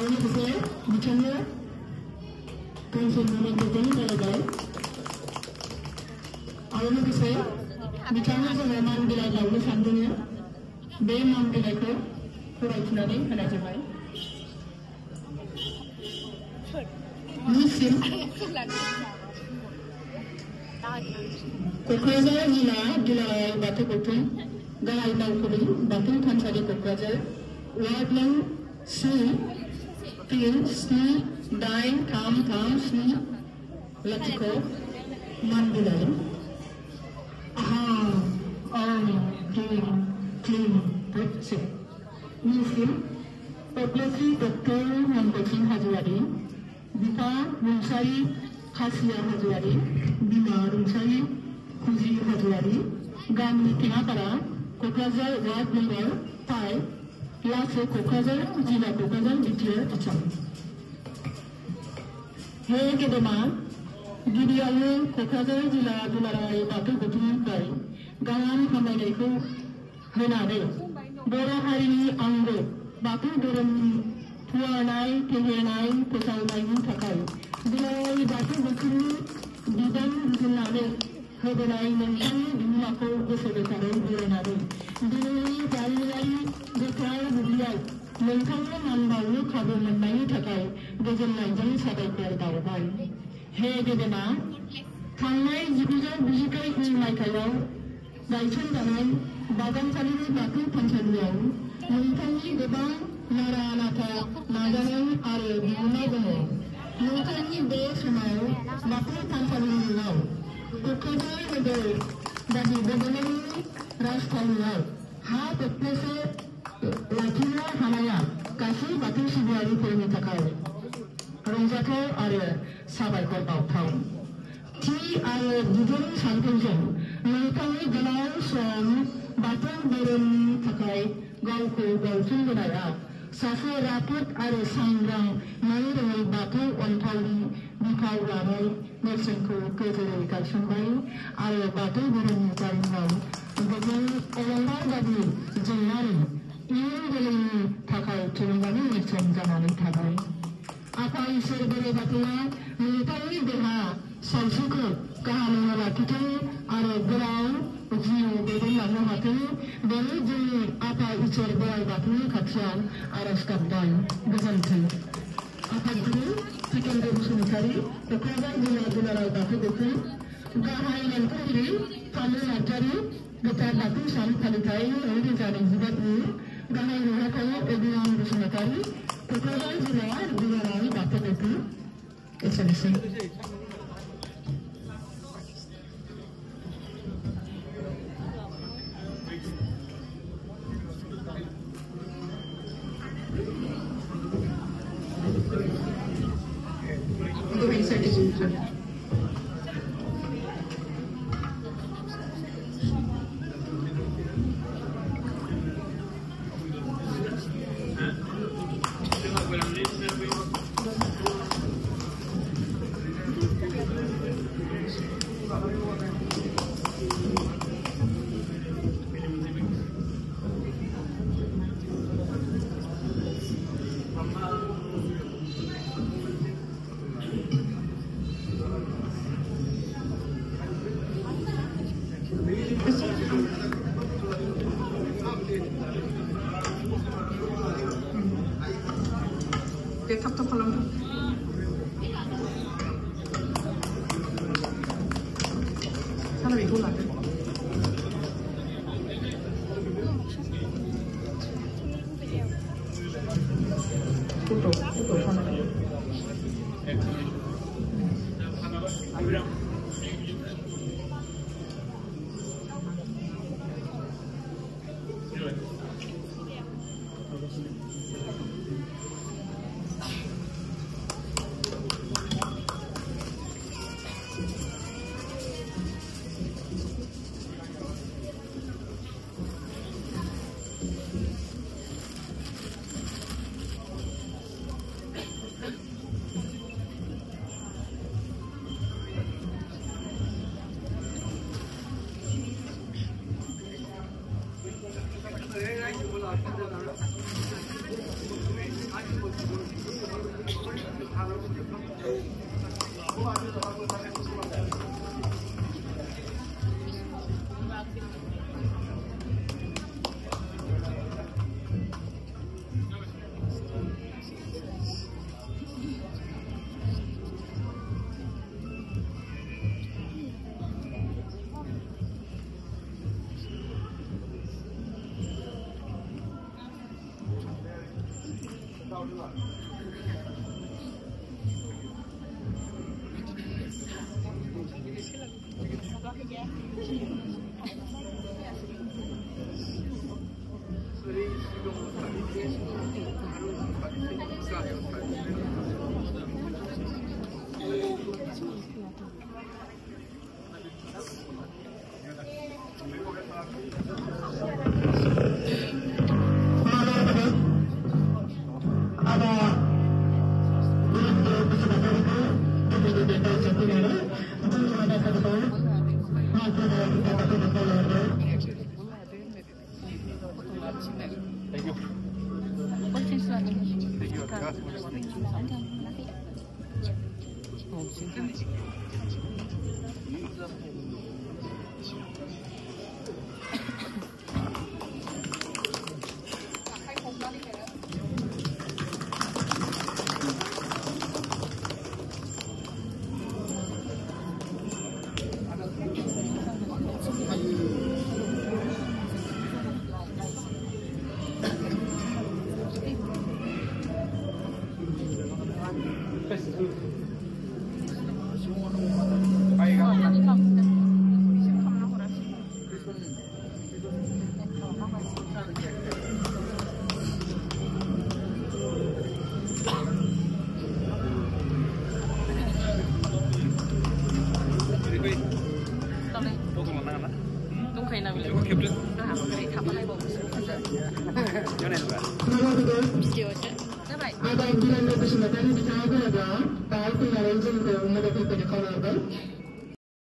आरो लोगोसे बिथांनो गांसे मुलाम्फाजों रायलायबाय आरो लोगोसे बिथांनो जोङो मान बिलाइ बावनो सानदों बे मान बिलाइखौ फरायथिनानै होनाय जाबाय मुस्लिम क'क्राझार जिल्ला दुलाराय बाथौ गौथुम गाहाय मावखुलि बाथौ थानसालि क'क्राझार वार्ड नं 3-3-7-8-3-3-7 लाथिख' मान बिलाइ मुस्लिम पद्मश्री डक्टर मनमोहन हाज'वारि बिफा रुंसारि खासिया हाज'वारि बिमा रुंसारि खुजि हाज'वारि गामि टेङापारा क'क्राझार वार्ड नम्बर 5 लासो क'क्राझार जिल्ला क'क्राझार बिटिआर आसाम हे गेदेमा गिबियावनो क'क्राझार जिल्ला दुलाराय बाथौ गौथुमनिफ्राय गाहाम हामलायनायखौ होनानै बर' हारिनि आंगो बाथौ धोरोमनि फुवारनाय फेहेरनाय फोसावनायनि थाखाय दुलाराय बाथौ गौथुमनि बिबान रुजुननानै होबोनाय नोंथांनि बिहोमाखौ गोसो गोथारै बरायनानै दिनैनि जारिमिनारि गोथार बुब्लियाव नोंथांनो मान बावनो खाबु मोननायनि थाखाय गोजोननायजों साबायखर बावबाय हे गेदेमा थांनाय 1993 मायथाइयाव गायसनजानाय बागानसालिनि बाथौ थानसालियाव नोंथांनि गोबां नारा नाथा नाजानाय आरो बिहोमा दङ नोंथांनि बे समाव बाथौ थानसालिनि मुङाव क'क्राझार नोगोर बायदि बड'लेण्डनि राजथावनियाव हा दख्लासे लाखिनो हानाया गासै बाथौ सिबियारिफोरनि थाखाय रंजाथाव आरो साबायखर बावथाव थि आरो गुबुन सानथौजों नोंथांनि गोलाव सम बाथौ धोरोमनि थाखाय गावखौ बावसोमबोनाया सासे राफोद आरो सांग्रां नायरोङै बाथौ अनथावनि बिफाव लानाय नेरसोनखौ गोजोरै गायसनबाय आरो बाथौ धोरोमनि जारिमिनाव गोबां अलंबार बायदि जेंनानि इयुन जोलैनि थाखाय थुलुंगानि नेरसोन जानानै थाबाय आफा इसोर बोराइ बाथौआ नोंथांनि देहा सावस्रिखौ गाहामै लाखिथों आरो गोलाव जिउ दैदेनलांनो हाथों बेनो जोंनि आफा इसोर बोराइ बाथौनि खाथियाव आरज गाबबाय गोजोन्थों आफादगिरि जितेन्द्र बसुमतारी क'क्राझार जिल्ला दुलाराय बाथौ गौथुम गाहाय नेमख'गिरि फामु नार्जारि गोथार बाथौ सान फालिथाय 2024 गाहाय नेहाथारि अबिराम बसुमतारी क'क्राझार जिल्ला दुलाराय बाथौ गौथुम एसेनोसै थाब खालामदो सारा बेखौ लादो फट' सानाय Gracias. Ada yang bilang lebih sebenarnya di sana ada, tapi yang lain juga mau dapat pada kalau ada.